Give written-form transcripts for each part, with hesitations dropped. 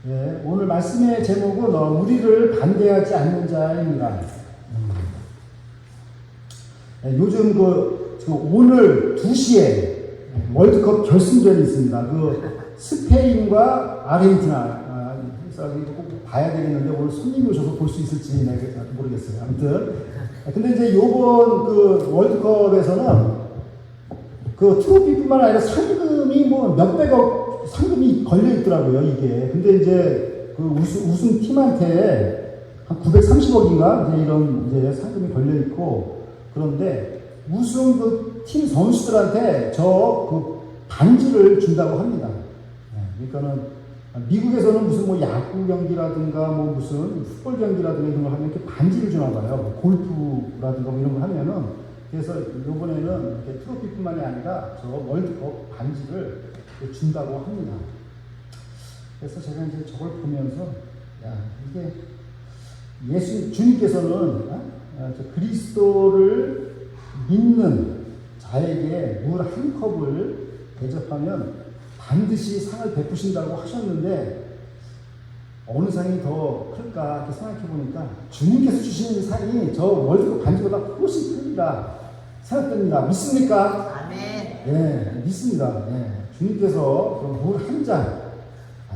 예, 오늘 말씀의 제목은 우리를 반대하지 않는 자입니다. 예, 요즘 오늘 2시에 월드컵 결승전이 있습니다. 스페인과 아르헨티나. 꼭 봐야 되겠는데 오늘 손님이 오셔서 볼 수 있을지 모르겠어요. 아무튼. 근데 이제 요번 월드컵에서는 트로피뿐만 아니라 상금이 몇백억 상금이 걸려 있더라고요, 이게. 근데 이제 우승 팀한테 한 930억인가 이제 이런 이제 상금이 걸려 있고, 그런데 우승 팀 선수들한테 반지를 준다고 합니다. 그러니까는 미국에서는 무슨 야구 경기라든가 무슨 풋볼 경기라든가 이런 걸 하면 이렇게 반지를 주나 봐요. 골프라든가 이런 거 하면은. 그래서 이번에는 이렇게 트로피뿐만이 아니라 월드컵 반지를 준다고 합니다. 그래서 제가 이제 저걸 보면서, 이게 주님께서는 그리스도를 믿는 자에게 물 한 컵을 대접하면 반드시 상을 베푸신다고 하셨는데, 어느 상이 더 클까 이렇게 생각해 보니까 주님께서 주시는 상이 저 월드컵 반지보다 훨씬 크리라 생각됩니다. 믿습니까? 아멘. 네, 믿습니다. 네. 주님께서 물 한 잔,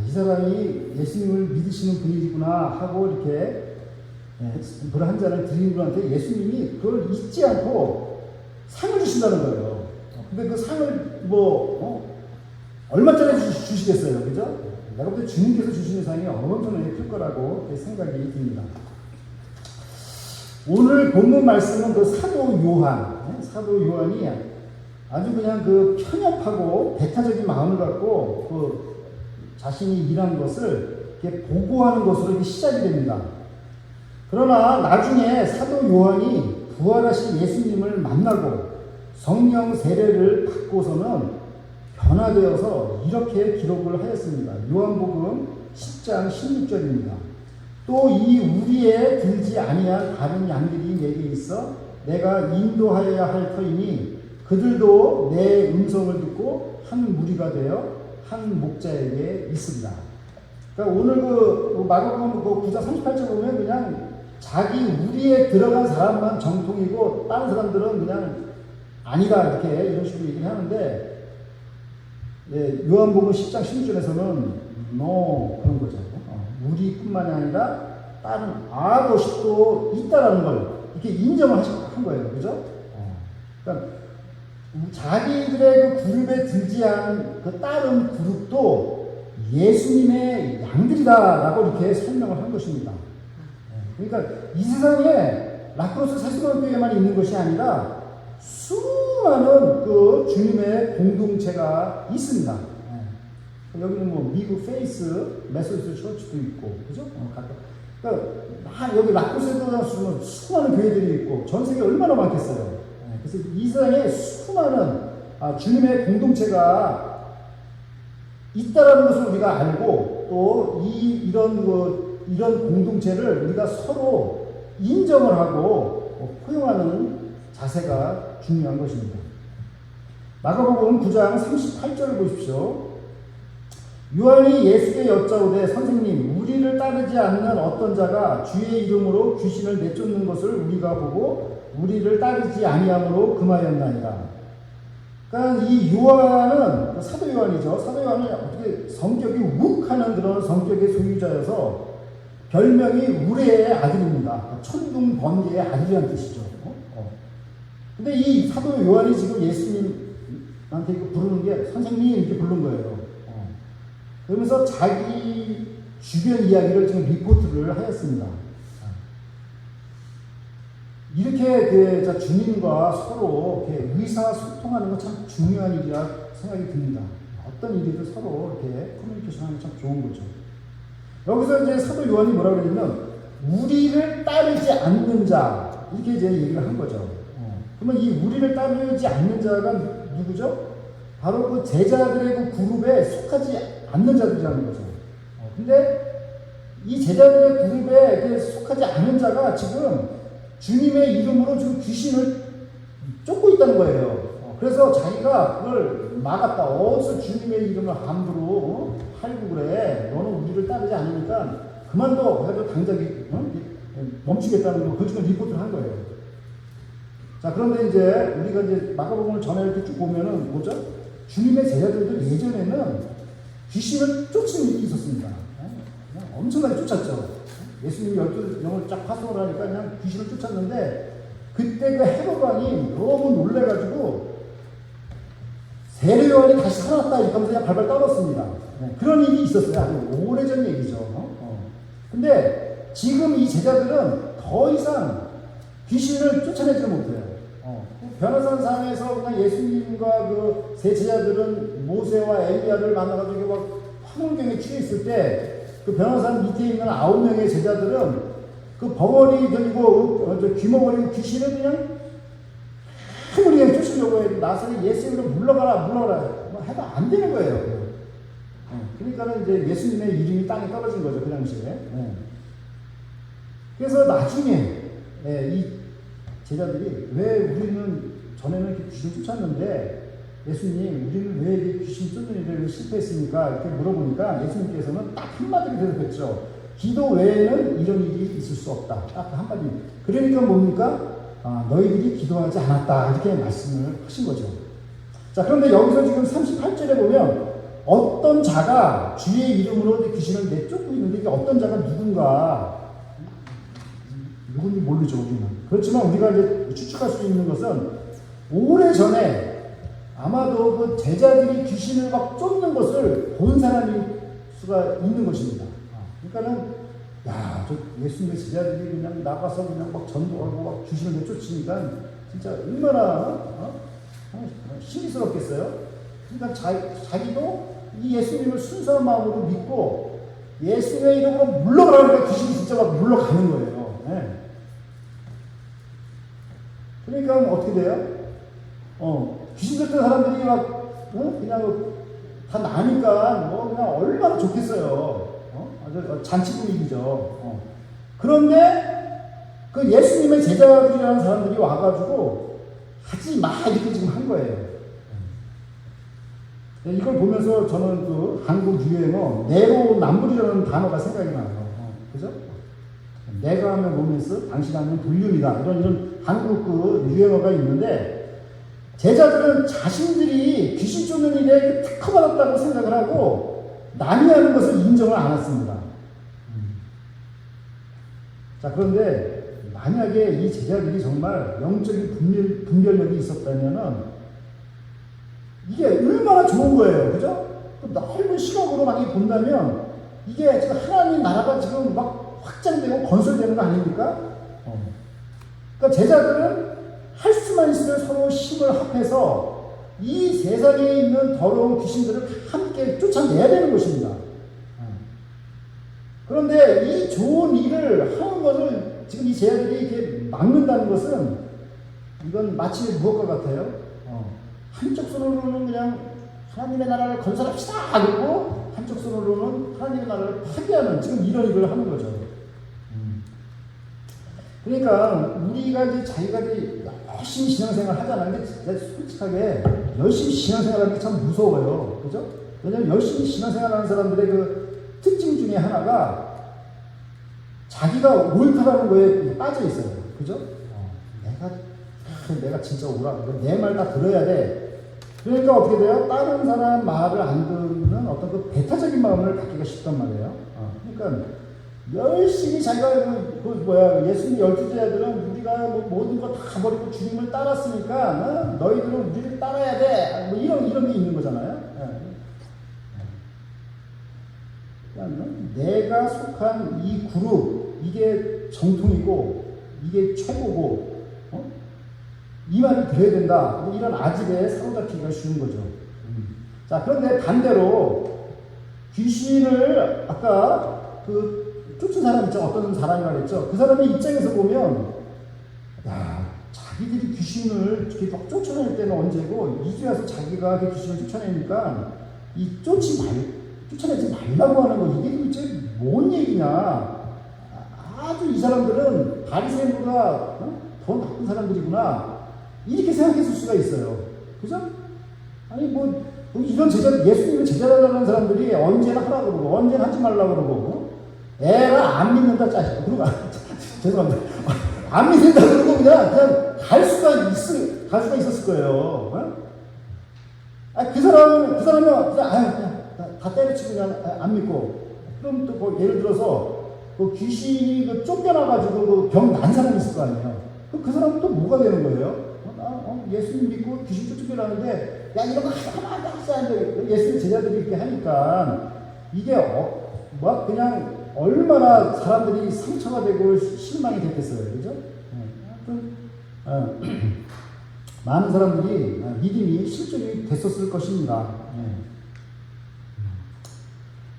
이 사람이 예수님을 믿으시는 분이구나 하고 이렇게 물 한 잔을 드리는 분한테 예수님이 그걸 잊지 않고 상을 주신다는 거예요. 근데 그 상을 얼마짜리 주시겠어요? 그죠? 내가 볼 때 주님께서 주시는 상이 엄청나게 클 거라고 생각이 듭니다. 오늘 본문 말씀은 사도 요한이 아주 그냥 편협하고 배타적인 마음을 갖고 자신이 일한 것을 이렇게 보고하는 것으로 이렇게 시작이 됩니다. 그러나 나중에 사도 요한이 부활하신 예수님을 만나고 성령 세례를 받고서는 변화되어서 이렇게 기록을 하였습니다. 요한복음 10장 16절입니다. 또 이 우리에 들지 아니한 다른 양들이 내게 있어 내가 인도하여야 할 터이니 그들도 내 음성을 듣고 한 무리가 되어 한 목자에게 있습니다. 그러니까 오늘 마가복음 9장 38절 보면 그냥 자기 우리에 들어간 사람만 정통이고 다른 사람들은 그냥 아니다 이렇게 이런 식으로 얘기를 하는데, 요한복음 10장 16절에서는 그런 거죠. 우리뿐만이 아니라 다른 아것도 있다라는 걸 이렇게 인정을 한 거예요. 그죠? 그러니까 자기들의 그룹에 들지 않은 다른 그룹도 예수님의 양들이다라고 이렇게 설명을 한 것입니다. 그러니까 이 세상에 라크로스 세수교회만 있는 것이 아니라 수많은 주님의 공동체가 있습니다. 여기는 미국 페이스 메소디스트 처치도 있고, 그죠? 그러니까 여기 라크로스에도 수많은 교회들이 있고 전 세계 얼마나 많겠어요. 그래서 이 세상에 수많은 주님의 공동체가 있다라는 것을 우리가 알고 또 이런 공동체를 우리가 서로 인정을 하고 포용하는 자세가 중요한 것입니다. 마가복음 9장 38절을 보십시오. 요한이 예수께 여짜오되 선생님 우리를 따르지 않는 어떤 자가 주의 이름으로 귀신을 내쫓는 것을 우리가 보고 우리를 따르지 아니함으로 금하였나이다. 그러니까 이 요한은 사도 요한이죠. 사도 요한은 어떻게 성격이 욱하는 그런 성격의 소유자여서 별명이 우레의 아들입니다. 천둥 번개의 아들이라는 뜻이죠. 근데 이 사도 요한이 지금 예수님한테 부르는 게 선생님 이렇게 부른 거예요. 그러면서 자기 주변 이야기를 지금 리포트를 하였습니다. 이렇게 주님과 서로 이렇게 의사소통하는 건 참 중요한 일이라 생각이 듭니다. 어떤 일이든 서로 이렇게 커뮤니케이션 하는 게 참 좋은 거죠. 여기서 이제 사도 요한이 뭐라고 그러냐면 우리를 따르지 않는 자 이렇게 이제 얘기를 한 거죠. 그러면 이 우리를 따르지 않는 자가 누구죠? 바로 제자들의 그룹에 속하지 않는 자들이라는 거죠. 근데 이 제자들의 그룹에 속하지 않은 자가 지금 주님의 이름으로 지금 귀신을 쫓고 있다는 거예요. 그래서 자기가 그걸 막았다. 어디서 주님의 이름을 함부로 팔고 그래. 너는 우리를 따르지 않으니까 그만둬. 그래가지고 당장에 멈추겠다는 거, 그중에 리포트를 한 거예요. 자, 그런데 이제 우리가 이제 마가복음을 전에 이렇게 쭉 보면은 뭐죠? 주님의 제자들도 예전에는 귀신을 쫓는 일이 있었습니다. 그냥 엄청나게 쫓았죠. 예수님이 12명을 쫙 파송을 하니까 그냥 귀신을 쫓았는데, 그때 그 헤롯 왕이 너무 놀래가지고 세례 요한이 다시 살아났다 이렇게 하면서 그냥 발발 떨었습니다. 그런 일이 있었어요. 아주 오래전 얘기죠. 근데 지금 이 제자들은 더 이상 귀신을 쫓아내지 못해요. 변호산 상에서 그냥 예수님과 그 세 제자들은 모세와 엘리야를 만나가지고 막 화물경에 취해 있을 때, 그 변호산 밑에 있는 9명의 제자들은 그 벙어리 들고 귀머거리고 귀신을 그냥 아무리 그냥 쫓으려고 해도 나서는 예수님으로 물러가라 뭐 해도 안 되는 거예요. 그러니까는 이제 예수님의 이름이 땅에 떨어진 거죠, 그 당시에. 그래서 나중에 이 제자들이 왜 우리는 전에는 이렇게 귀신 쫓았는데 예수님 우리는 왜 이렇게 귀신 쫓는 일을 실패했습니까? 이렇게 물어보니까 예수님께서는 딱 한마디로 대답했죠. 기도 외에는 이런 일이 있을 수 없다. 딱 한마디. 그러니까 뭡니까? 너희들이 기도하지 않았다. 이렇게 말씀을 하신 거죠. 자, 그런데 여기서 지금 38절에 보면 어떤 자가 주의 이름으로 귀신을 내쫓고 있는데, 이게 어떤 자가 누군지 모르죠, 우리는. 그렇지만 우리가 이제 추측할 수 있는 것은 오래전에 아마도 그 제자들이 귀신을 막 쫓는 것을 본 사람일 수가 있는 것입니다. 그러니까는, 야, 저 예수님의 제자들이 그냥 나가서 그냥 막 전도하고 막 귀신을 내쫓으니까 진짜 얼마나 신비스럽겠어요? 그러니까 자기도 이 예수님을 순수한 마음으로 믿고 예수님의 이름으로 물러가라니까 귀신이 진짜 막 물러가는 거예요. 네. 그러니까 어떻게 돼요? 귀신 쫓던 사람들이 막 그냥 다 나니까 뭐 그냥 얼마나 좋겠어요. 아주 잔치 분위기죠. 그런데 그 예수님의 제자들이라는 사람들이 와가지고 하지 마 이렇게 지금 한 거예요. 이걸 보면서 저는 그 한국 유행어 내로남불이라는 단어가 생각이 나요. 그죠? 내가 하면 로맨스, 당신 하면 불륜이다. 이런 한국 그 유행어가 있는데, 제자들은 자신들이 귀신 쫓는 일에 특허받았다고 생각을 하고 남이 하는 것을 인정을 안 했습니다. 자, 그런데 만약에 이 제자들이 정말 영적인 분별력이 있었다면은 이게 얼마나 좋은 거예요. 그죠? 넓은 시각으로 만약에 본다면 이게 지금 하나님 나라가 지금 막 확장되고 건설되는 거 아닙니까? 그러니까 제자들은 할 수만 있으면 서로 힘을 합해서 이 세상에 있는 더러운 귀신들을 함께 쫓아내야 되는 것입니다. 그런데 이 좋은 일을 하는 것을 지금 이 제자들이 이렇게 막는다는 것은 이건 마치 무엇과 같아요? 한쪽 손으로는 그냥 하나님의 나라를 건설합시다 그리고 한쪽 손으로는 하나님의 나라를 파괴하는 지금 이런 일을 하는 거죠. 그러니까 우리가 이제 자기가 이제 열심히 신앙생활 하잖아요. 근데 솔직하게 열심히 신앙생활하는 게 참 무서워요. 그죠? 왜냐면 열심히 신앙생활하는 사람들의 그 특징 중에 하나가 자기가 옳다라는 거에 빠져 있어요. 그죠? 내가 진짜 옳아. 내 말 다 들어야 돼. 그러니까 어떻게 돼요? 다른 사람 말을 안 듣는 어떤 그 배타적인 마음을 갖기가 쉽단 말이에요. 그러니까 열심히 자기가 예수님 12제자들은 우리가 뭐 모든 거 다 버리고 주님을 따랐으니까 너희들은 우리를 따라야 돼. 뭐 이런 게 있는 거잖아요. 내가 속한 이 그룹 이게 정통이고 이게 최고고 이 말을 들어야 된다. 뭐 이런 아집에 사로잡히기가 쉬운 거죠. 자, 그런데 반대로 귀신을 아까 그 쫓은 사람 있죠. 어떤 사람이 말했죠. 그 사람의 입장에서 보면 야, 자기들이 귀신을 이렇게 막 쫓아낼 때는 언제고 이제 와서 자기가 그 귀신을 쫓아내니까 이 쫓아내지 말라고 하는 거 이게 도대체 뭔 얘기냐. 아주 이 사람들은 바리새인보다 더 나쁜 사람들이구나. 이렇게 생각했을 수가 있어요. 그죠? 아니, 뭐, 이런 예수님을 제자라는 사람들이 언제나 하라고 그러고, 언제나 하지 말라고 그러고, 에라 안 믿는다 짜식. 그러고, 죄송합니다. 안 믿는다 그러고 그냥 갈 수가 있었을 거예요. 어? 그 사람이 그냥, 다 때려치고 그냥 안 믿고. 그럼 또 뭐 예를 들어서, 귀신이 쫓겨나가지고 병 난 사람이 있을 거 아니에요. 그 사람은 또 뭐가 되는 거예요? 예수님 믿고 귀신 쫓겨나는데, 야, 이런 거 하면 안 돼. 예수님 제자들이 이렇게 하니까, 이게, 그냥, 얼마나 사람들이 상처가 되고 실망이 됐겠어요. 그죠? 많은 사람들이 믿음이 실족이 됐었을 것입니다.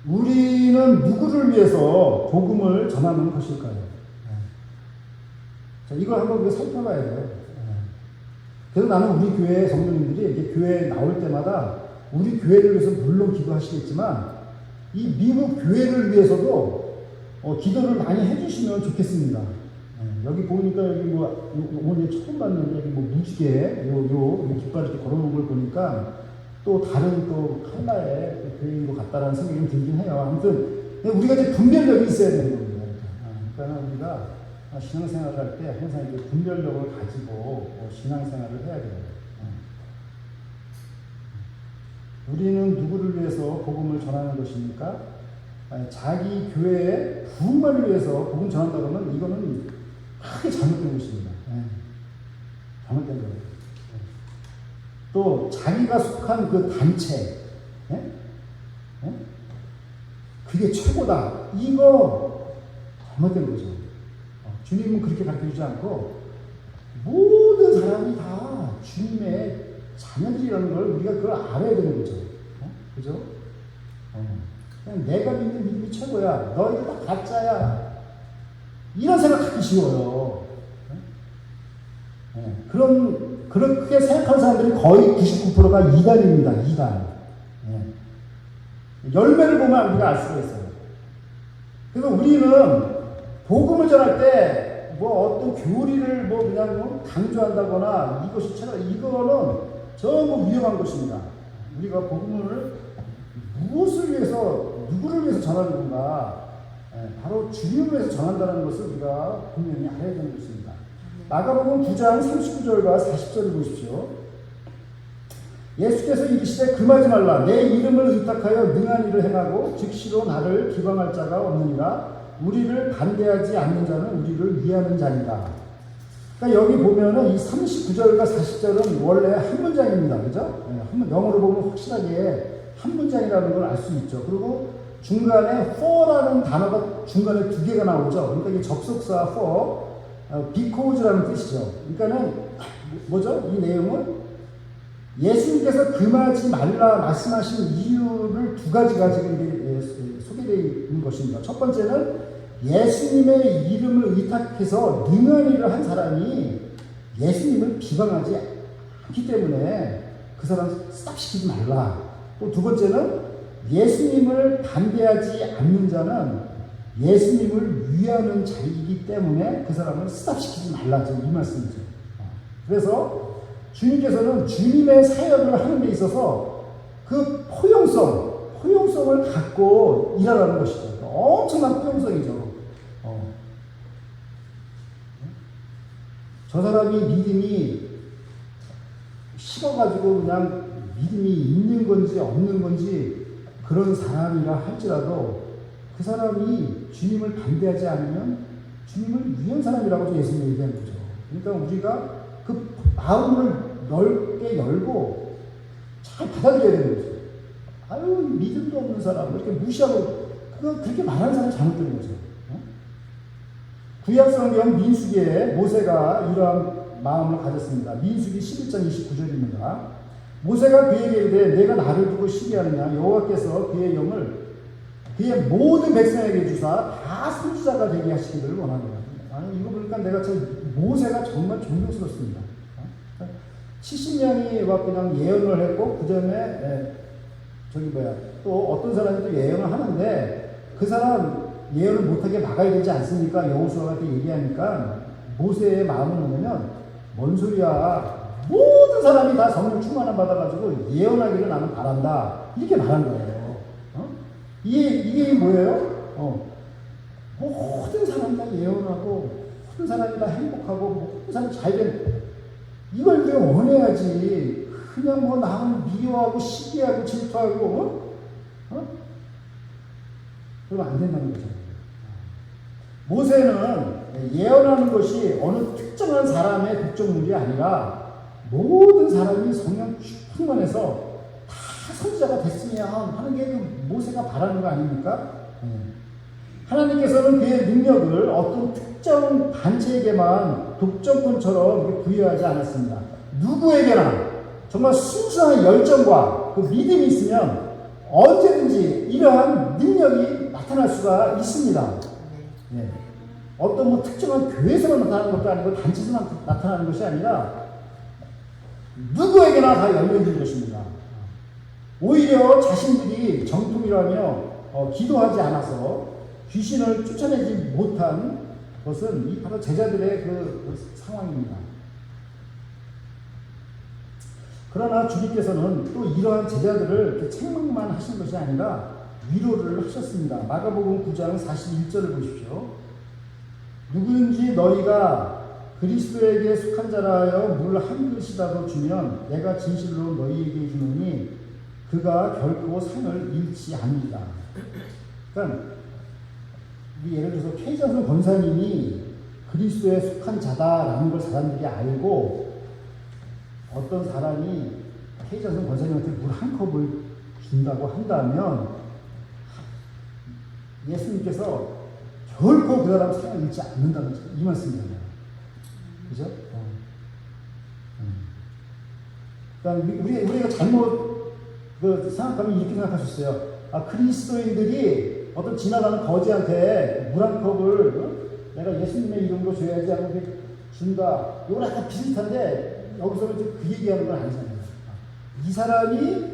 우리는 누구를 위해서 복음을 전하는 것일까요? 자, 이걸 한번 우리가 살펴봐야 돼요. 그래서 나는 우리 교회 성도님들이 이렇게 교회에 나올 때마다 우리 교회를 위해서 물론 기도하시겠지만 이 미국 교회를 위해서도 기도를 많이 해주시면 좋겠습니다. 여기 보니까 여기 오늘 처음 봤는데 여기 무지개 요 깃발 이렇게 걸어놓은 걸 보니까 또 다른 또 칼라의 교회인 것 같다라는 생각이 좀 들긴 해요. 아무튼 우리가 이제 분별력이 있어야 되는 겁니다. 그러니까 우리가 신앙생활을 할 때 항상 이제 분별력을 가지고 신앙생활을 해야 돼요. 우리는 누구를 위해서 복음을 전하는 것입니까? 자기 교회의 부흥만을 위해서 복음 전한다 그러면 이거는 크게 잘못된 것입니다. 잘못된 거예요. 또 자기가 속한 그 단체, 그게 최고다. 이거 잘못된 거죠. 주님은 그렇게 가르쳐주지 않고 모든 사람이 다 주님의 자녀들이라는 걸 우리가 그걸 알아야 되는 거죠. 그죠? 그냥 내가 믿는 믿음이 최고야. 너희들 다 가짜야. 이런 생각하기 쉬워요. 그렇게 생각하는 사람들이 거의 99%가 이단입니다. 이단. 열매를 보면 우리가 알 수가 있어요. 그래서 우리는 복음을 전할 때 어떤 교리를 그냥 강조한다거나 이것이 최다, 이거는 전부 위험한 것입니다. 우리가 복음을 무엇을 위해서, 누구를 위해서 전하는 건가? 바로 주님을 위해서 전한다는 것을 우리가 분명히 알아야 되는 것입니다. 마가복음 9장 39절과 40절을 보십시오. 예수께서 이르시되 금하지 말라. 내 이름을 의탁하여 능한 일을 행하고 즉시로 나를 기방할 자가 없느니라. 우리를 반대하지 않는 자는 우리를 위하는 자니라. 그러니까 여기 보면은 이 39절과 40절은 원래 한 문장입니다. 그죠? 영어로 보면 확실하게 한 문장이라는 걸 알 수 있죠. 그리고 중간에 for라는 단어가 중간에 두 개가 나오죠. 그러니까 이게 접속사 for, because라는 뜻이죠. 그러니까는 뭐죠? 이 내용은 예수님께서 금하지 말라 말씀하신 이유를 두 가지가 지금 소개되어 있는 것입니다. 첫 번째는 예수님의 이름을 의탁해서 능한 일을 한 사람이 예수님을 비방하지 않기 때문에 그 사람 스탑시키지 말라. 또 두 번째는 예수님을 반대하지 않는 자는 예수님을 위하는 자이기 때문에 그 사람을 스탑시키지 말라. 이 말씀이죠. 그래서 주님께서는 주님의 사역을 하는 데 있어서 그 포용성을 갖고 일하라는 것이죠. 엄청난 포용성이죠. 저 사람이 믿음이 식어가지고 그냥 믿음이 있는 건지 없는 건지 그런 사람이라 할지라도 그 사람이 주님을 반대하지 않으면 주님을 위한 사람이라고 예수님이 얘기한 거죠. 그러니까 우리가 그 마음을 넓게 열고 잘 받아들여야 되는 거죠. 아유, 믿음도 없는 사람, 이렇게 무시하고, 그렇게 말하는 사람이 잘못된 거죠. 구약성경 민수기에 모세가 이러한 마음을 가졌습니다. 민수기 11장 29절입니다. 모세가 그에게 이르되 내가 나를 두고 시기하느냐 여호와께서 그의 영을 그의 모든 백성에게 주사 다 선지자가 되게 하시기를 원하노라. 아니 이거 보니까 내가 모세가 정말 존경스럽습니다. 70명이 막 그냥 예언을 했고 그 전에 또 어떤 사람이 또 예언을 하는데 그 사람 예언을 못하게 막아야 되지 않습니까? 여호수아한테 얘기하니까 모세의 마음은 뭐냐면 뭔 소리야, 모든 사람이 다 성령 충만함 받아가지고 예언하기를 나는 바란다. 이렇게 말한 거예요. 이게 뭐예요? 모든 사람이 다 예언하고, 모든 사람이 다 행복하고, 모든 사람이 잘된, 이걸 우리가 원해야지. 그냥 뭐 남을 미워하고, 시기하고, 질투하고, 그러면 안 된다는 거죠. 모세는 예언하는 것이 어느 특정한 사람의 국적물이 아니라 모든 사람이 성령 충만해서 다 선지자가 됐으면 하는 게 모세가 바라는 거 아닙니까? 하나님께서는 그의 능력을 어떤 특정 단체에게만 독점권처럼 부여하지 않았습니다. 누구에게나 정말 순수한 열정과 그 믿음이 있으면 언제든지 이러한 능력이 나타날 수가 있습니다. 네. 어떤 뭐 특정한 교회에서만 나타나는 것도 아니고 단체에서만 나타나는 것이 아니라 누구에게나 다 열려있는 것입니다. 오히려 자신들이 정통이라며 기도하지 않아서 귀신을 쫓아내지 못한 것은 이 바로 제자들의 그 상황입니다. 그러나 주님께서는 또 이러한 제자들을 이렇게 책망만 하신 것이 아니라 위로를 하셨습니다. 마가복음 9장 41절을 보십시오. 누구든지 너희가 그리스도에게 속한 자라 하여 물 한 그릇이라도 주면 내가 진실로 너희에게 이르노니 그가 결코 상을 잃지 않으리라. 그러니까 예를 들어서 K자선 권사님이 그리스도에 속한 자다라는 걸 사람들이 알고 어떤 사람이 K자선 권사님한테 물 한 컵을 준다고 한다면 예수님께서 결코 그 사람 상을 잃지 않는다는 이 말씀이잖아요. 그죠? 그러니까 우리가 잘못 생각하면 이렇게 생각하셨어요. 그리스도인들이 어떤 지나가는 거지한테 물 한 컵을 내가 예수님의 이름으로 줘야지 하고 준다. 이거 약간 비슷한데 여기서는 그 얘기하는 건 아니잖아요. 이 사람이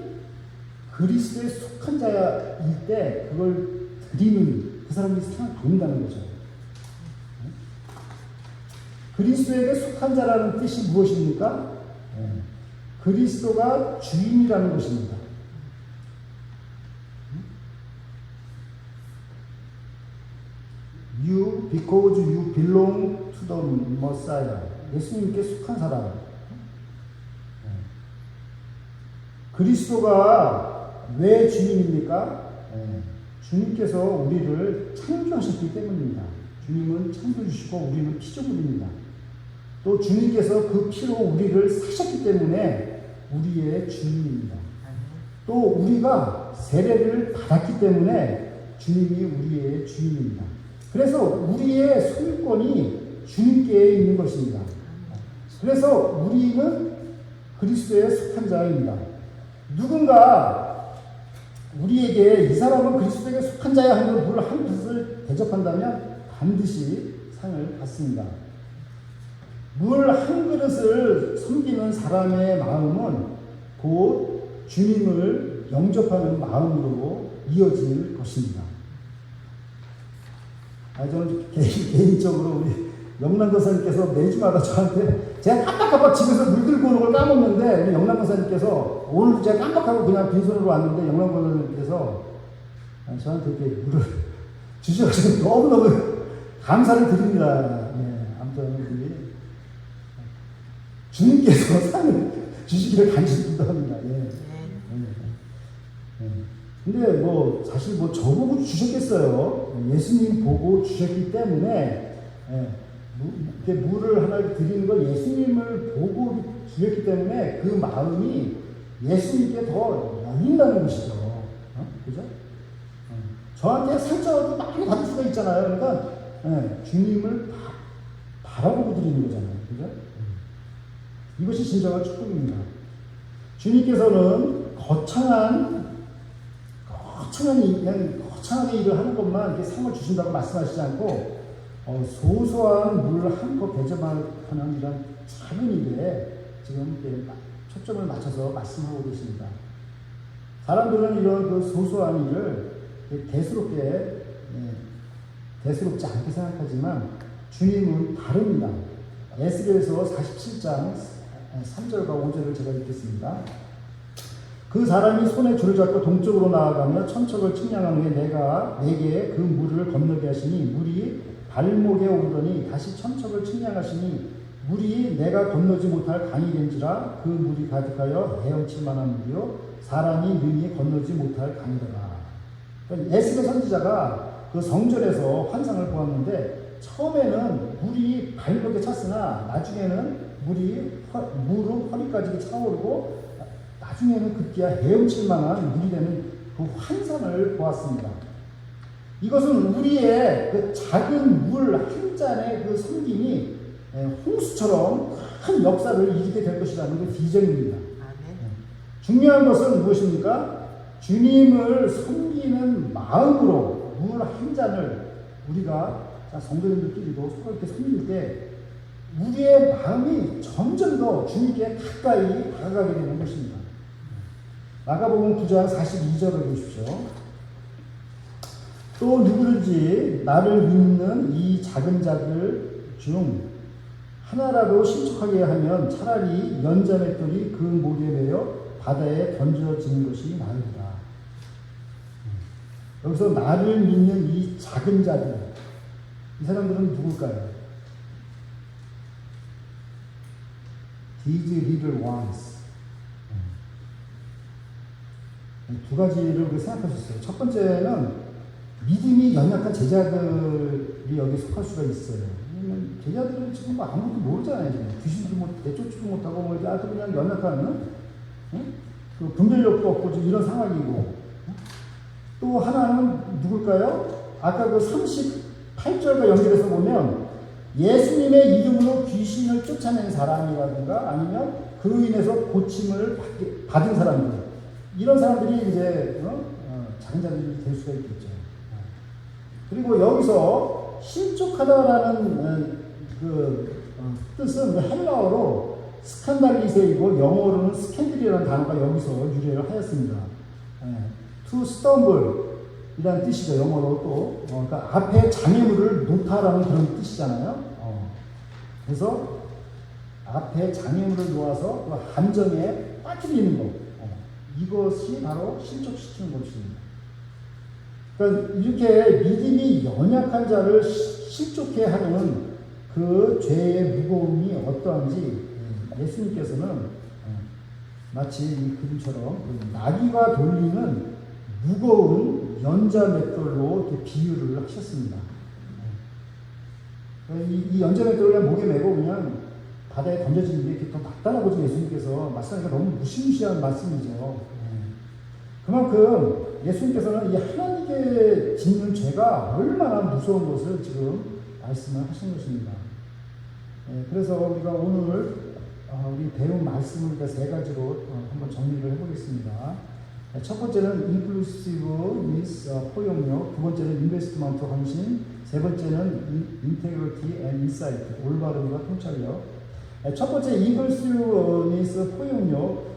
그리스도에 속한 자일 때 그걸 드리는 그 사람이 상을 받는다는 거죠. 그리스도에게 속한 자라는 뜻이 무엇입니까? 그리스도가 주인이라는 것입니다. You, because you belong to the Messiah. 예수님께 속한 사람. 그리스도가 왜 주인입니까? 주님께서 우리를 창조하셨기 때문입니다. 주님은 창조주시고 우리는 피조물입니다. 또 주님께서 그 피로 우리를 사셨기 때문에 우리의 주인입니다. 또 우리가 세례를 받았기 때문에 주님이 우리의 주인입니다. 그래서 우리의 소유권이 주님께 있는 것입니다. 그래서 우리는 그리스도에 속한 자입니다. 누군가 우리에게 이 사람은 그리스도에게 속한 자야 하는 물 한 그릇을 대접한다면 반드시 상을 받습니다. 물 한 그릇을 섬기는 사람의 마음은 곧 주님을 영접하는 마음으로 이어질 것입니다. 저는 개인적으로 우리 영남권사님께서 매주마다 저한테 제가 깜빡깜빡 집에서 물 들고 오는 걸 까먹는데 우리 영남권사님께서 오늘 제가 깜빡하고 그냥 빈손으로 왔는데 영남권사님께서 저한테 이렇게 물을 주셔서 너무너무 감사를 드립니다. 아무튼 주님께서 상을 주시기를 간절히 기도합니다. 근데 사실 저보고 주셨겠어요. 예수님 보고 주셨기 때문에 이렇게 물을 하나 드리는 걸 예수님을 보고 주셨기 때문에 그 마음이 예수님께 더 열린다는 것이죠. 그죠? 저한테 상처도 많이 받을 수가 있잖아요. 그러니까 주님을 바라보고 드리는 거잖아요. 그죠? 이것이 진정한 축복입니다. 주님께서는 거창하게 일을 하는 것만 이렇게 상을 주신다고 말씀하시지 않고 소소한 물 한 컵 대접하는 이런 작은 일에 지금 초점을 맞춰서 말씀하고 계십니다. 사람들은 이런 그 소소한 일을 대수롭지 않게 생각하지만 주님은 다릅니다. 에스겔서 47장 3절과 5절을 제가 읽겠습니다. 그 사람이 손에 줄을 잡고 동쪽으로 나아가며 천척을 측량한 후에 내가 내게 그 물을 건너게 하시니 물이 발목에 오르더니 다시 천척을 측량하시니 물이 내가 건너지 못할 강이 된지라 그 물이 가득하여 헤엄칠 만한 물이요 사람이 능히 건너지 못할 강이더라. 그러니까 에스겔 선지자가 그 성전에서 환상을 보았는데 처음에는 물이 발목에 찼으나 나중에는 물이 무릎 허리까지 차오르고 나중에는 급기야 헤엄칠 만한 물이 되는 그 환상을 보았습니다. 이것은 우리의 그 작은 물 한 잔의 그 섬김이 홍수처럼 큰 역사를 일으키게 될 것이라는 그 비전입니다. 중요한 것은 무엇입니까? 주님을 섬기는 마음으로 물 한 잔을 우리가 성도님들끼리도 서로 이렇게 섬길 때 우리의 마음이 점점 더 주님께 가까이 다가가게 되는 것입니다. 마가복음 9장 42절을 보십시오. 또 누구든지 나를 믿는 이 작은 자들 중 하나라도 신속하게 하면 차라리 연자맷돌이 그 목에 매여 바다에 던져지는 것이 나으리라. 여기서 나를 믿는 이 작은 자들, 이 사람들은 누굴까요? These little ones. 두 가지를 생각하셨어요. 첫 번째는 믿음이 연약한 제자들이 여기 속할 수가 있어요. 왜냐면 제자들은 지금 아무것도 모르잖아요. 귀신도 내쫓지도 못하고 그냥 연약한 그 분별력도 없고 이런 상황이고. 또 하나는 누굴까요? 아까 그 38절과 연결해서 보면 예수님의 이름으로 귀신을 쫓아낸 사람이라든가 아니면 그로 인해서 고침을 받은 사람들, 이런 사람들이 이제 작은 자들이 될 수가 있겠죠. 그리고 여기서 신족하다라는 뜻은 헬라어로 스칸달리세이고 영어로는 스캔들이라는 단어가 여기서 유래를 하였습니다. to stumble 이라는 뜻이죠. 영어로 또 그러니까 앞에 장애물을 놓다라는 그런 뜻이잖아요. 그래서 앞에 장애물을 놓아서 그 함정에 빠뜨리는 것, 이것이 바로 신족시키는 것입니다. 그러니까 이렇게 믿음이 연약한 자를 실족해 하는 그 죄의 무거움이 어떠한지 예수님께서는 마치 이 그림처럼 나귀가 돌리는 무거운 연자맷돌로 이렇게 비유를 하셨습니다. 이 연자맷돌을 목에 메고 그냥 바다에 던져지는 게 이렇게 더 낫다라고 예수님께서 말씀하니까 너무 무시무시한 말씀이죠. 그만큼 예수님께서는 이 하나님께 짓는 죄가 얼마나 무서운 것을 지금 말씀을 하신 것입니다. 그래서 우리가 오늘 우리 배운 말씀을 세 가지로 한번 정리를 해보겠습니다. 첫 번째는 inclusive means 포용력, 두 번째는 investment 헌신, 세 번째는 integrity and insight 올바름과 통찰력. 첫 번째 inclusive means 포용력,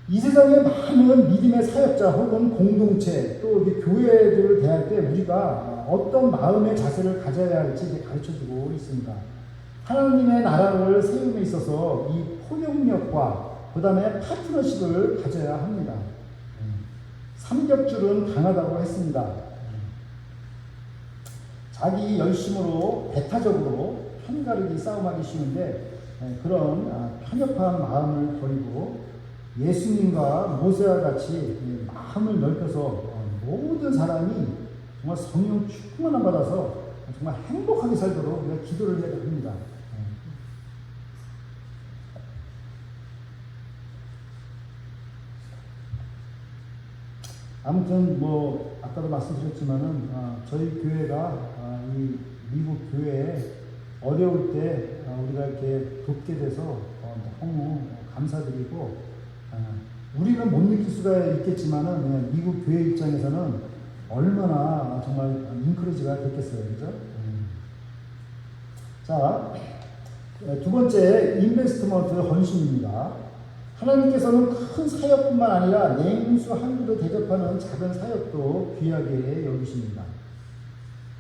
이 세상에 많은 믿음의 사역자 혹은 공동체 또 교회들을 대할 때 우리가 어떤 마음의 자세를 가져야 할지 가르쳐주고 있습니다. 하나님의 나라를 세움에 있어서 이 포용력과 그 다음에 파트너십을 가져야 합니다. 삼겹줄은 강하다고 했습니다. 자기 열심으로 배타적으로 편가르기 싸움하기 쉬운데 그런 편협한 마음을 버리고 예수님과 모세와 같이 마음을 넓혀서 모든 사람이 정말 성령 충만함 받아서 정말 행복하게 살도록 우리가 기도를 해야 합니다. 아무튼 아까도 말씀드렸지만은 저희 교회가 이 미국 교회에 어려울 때 우리가 이렇게 돕게 돼서 너무 감사드리고, 우리는 못 느낄 수가 있겠지만은 미국 교회 입장에서는 얼마나 정말 인크리지가 됐겠어요, 그죠? 자, 두 번째 인베스트먼트 헌신입니다. 하나님께서는 큰 사역뿐만 아니라 냉수 한 그릇 대접하는 작은 사역도 귀하게 여기십니다.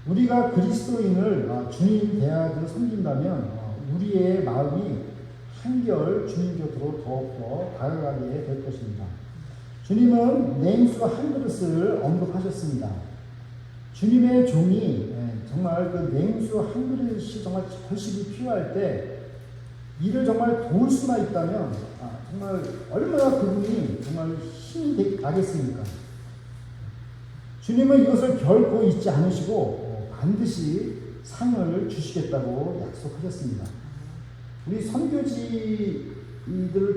우리가 그리스도인을 주님 대하듯 섬긴다면 우리의 마음이 한결 주님 곁으로 더욱더 다가가게 될 것입니다. 주님은 냉수 한 그릇을 언급하셨습니다. 주님의 종이 정말 그 냉수 한 그릇이 정말 절실히 필요할 때 이를 정말 도울 수만 있다면 정말 얼마나 그분이 정말 힘이 나겠습니까? 주님은 이것을 결코 잊지 않으시고 반드시 상을 주시겠다고 약속하셨습니다. 우리 선교지들을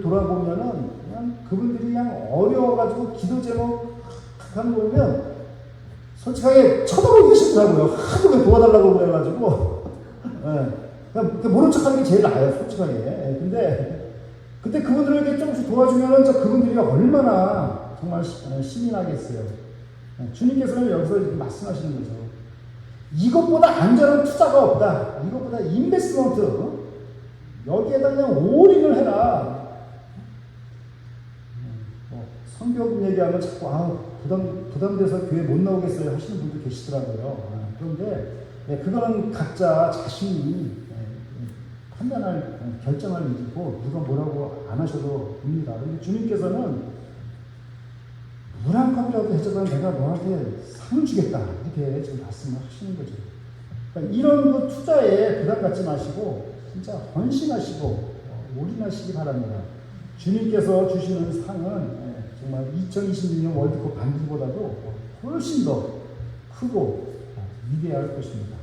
돌아보면은 그냥 그분들이 그냥 어려워가지고 기도 제목 하는 거 보면 솔직하게 쳐다보기 싫더라고요. 하도 도와달라고 그래가지고. 그냥 모른 척 하는 게 제일 나아요, 솔직하게. 근데 그분들에게 조금씩 도와주면은 그분들이 얼마나 정말 신이 나겠어요. 주님께서는 여기서 이렇게 말씀하시는 거죠. 이것보다 안전한 투자가 없다. 이것보다 인베스트먼트. 여기에다 그냥 올인을 해라. 선교금 얘기하면 자꾸 부담돼서 교회 못 나오겠어요 하시는 분도 계시더라고요. 그런데 그거는 각자 자신이 판단할 결정할 일이고 누가 뭐라고 안 하셔도 됩니다. 그런데 주님께서는 물 한 컵이라도 해줘도 내가 너한테 상 주겠다 이렇게 지금 말씀을 하시는 거죠. 그러니까 이런 그 투자에 부담 갖지 마시고 진짜 헌신하시고 올인하시기 바랍니다. 주님께서 주시는 상은 정말 2026년 월드컵 반기보다도 훨씬 더 크고 위대할 것입니다.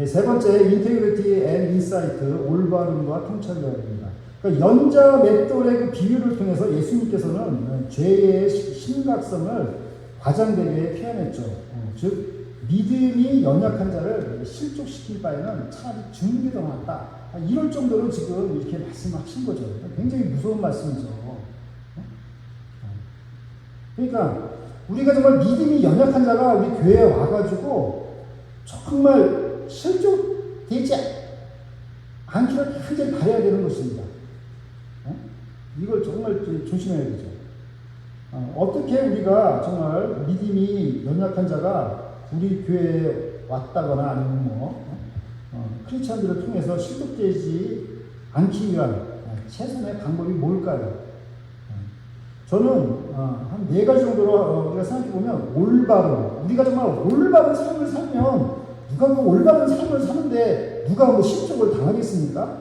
세 번째, 인테그리티 앤 인사이트, 올바름과 통찰력입니다. 그러니까 연자 맷돌의 그 비유를 통해서 예수님께서는 죄의 심각성을 과장되게 표현했죠. 즉 믿음이 연약한 자를 실족시킬 바에는 차라리 죽는 게 더 낫다. 이럴 정도로 지금 이렇게 말씀하신 거죠. 굉장히 무서운 말씀이죠. 그러니까 우리가 정말 믿음이 연약한 자가 우리 교회에 와가지고 정말 실족되지 않기를 간절히 바라야 되는 것입니다. 이걸 정말 조심해야 되죠. 어떻게 우리가 정말 믿음이 연약한 자가 우리 교회에 왔다거나 아니면 크리스찬들을 통해서 실족되지 않기 위한 최선의 방법이 뭘까요? 저는 한 4가지 정도로 우리가 생각해보면 올바른, 우리가 정말 올바른 삶을 살면 누가 그 올바른 삶을 사는데 누가 뭐 실족을 당하겠습니까?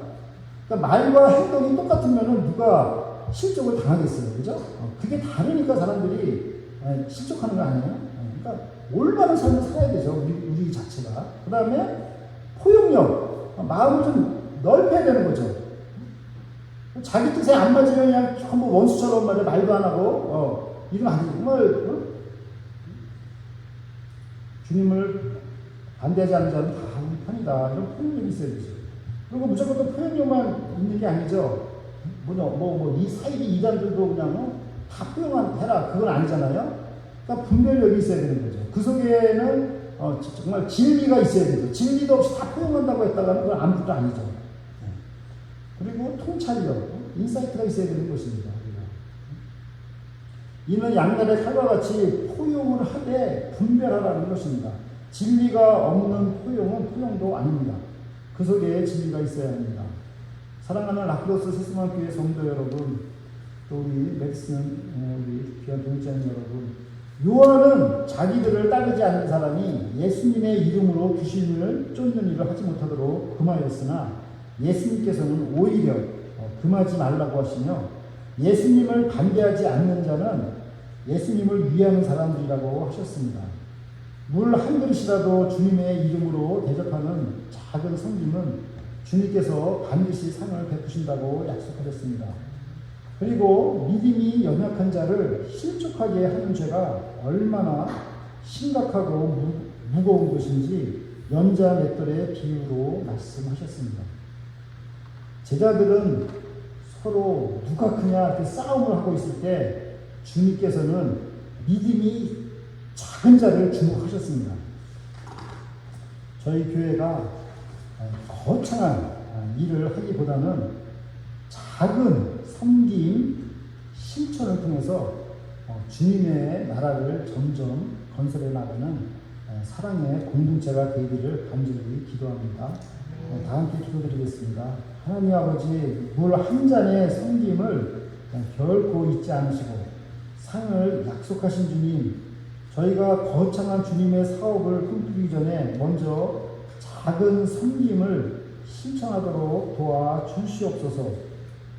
그러니까 말과 행동이 똑같으면 누가 실족을 당하겠어요. 그죠? 그게 다르니까 사람들이 실족하는 거 아니에요? 그러니까 올바른 삶을 살아야 되죠. 우리 자체가. 그 다음에 포용력, 마음을 좀 넓혀야 되는 거죠. 자기 뜻에 안 맞으면 그냥 전부 원수처럼 말도 안 하고 이러면 안 되죠. 정말 주님을 반대하지 않는 자는 다 우리 편이다. 이런 포용력이 있어야 되죠. 그리고 무조건 또 포용력만 있는 게 아니죠. 이 사이비 이단들도 그냥 다 포용해라. 그건 아니잖아요. 그러니까 분별력이 있어야 되는 거죠. 그 속에는 정말 진리가 있어야 되죠. 진리도 없이 다 포용한다고 했다가는 그건 아무것도 아니죠. 그리고 통찰력, 인사이트가 있어야 되는 것입니다. 이는 양날의 칼과 같이 포용을 하되 분별하라는 것입니다. 진리가 없는 포용은 포용도 아닙니다. 그 속에 진리가 있어야 합니다. 사랑하는 라크로스 세스만교회 성도 여러분, 또 우리 맥슨, 우리 귀한 동역자님 여러분, 요한은 자기들을 따르지 않는 사람이 예수님의 이름으로 귀신을 쫓는 일을 하지 못하도록 금하였으나 예수님께서는 오히려 금하지 말라고 하시며 예수님을 반대하지 않는 자는 예수님을 위하는 사람들이라고 하셨습니다. 물 한 그릇이라도 주님의 이름으로 대접하는 작은 섬김은 주님께서 반드시 상을 베푸신다고 약속하셨습니다. 그리고 믿음이 연약한 자를 실족하게 하는 죄가 얼마나 심각하고 무거운 것인지 연자 맷돌의 비유로 말씀하셨습니다. 제자들은 서로 누가 크냐 이렇게 싸움을 하고 있을 때 주님께서는 믿음이 작은 자를 주목하셨습니다. 저희 교회가 거창한 일을 하기보다는 작은 섬김 실천을 통해서 주님의 나라를 점점 건설해 나가는 사랑의 공동체가 되기를 간절히 기도합니다. 다 함께 기도드리겠습니다. 하나님 아버지, 물 한 잔의 섬김을 결코 잊지 않으시고 상을 약속하신 주님, 저희가 거창한 주님의 사업을 꿈꾸기 전에 먼저 작은 섬김을 실천하도록 도와주시옵소서.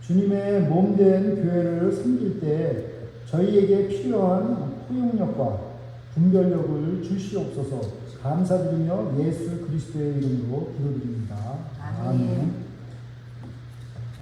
주님의 몸된 교회를 섬길 때 저희에게 필요한 포용력과 분별력을 주시옵소서. 감사드리며 예수 그리스도의 이름으로 기도드립니다. 아멘.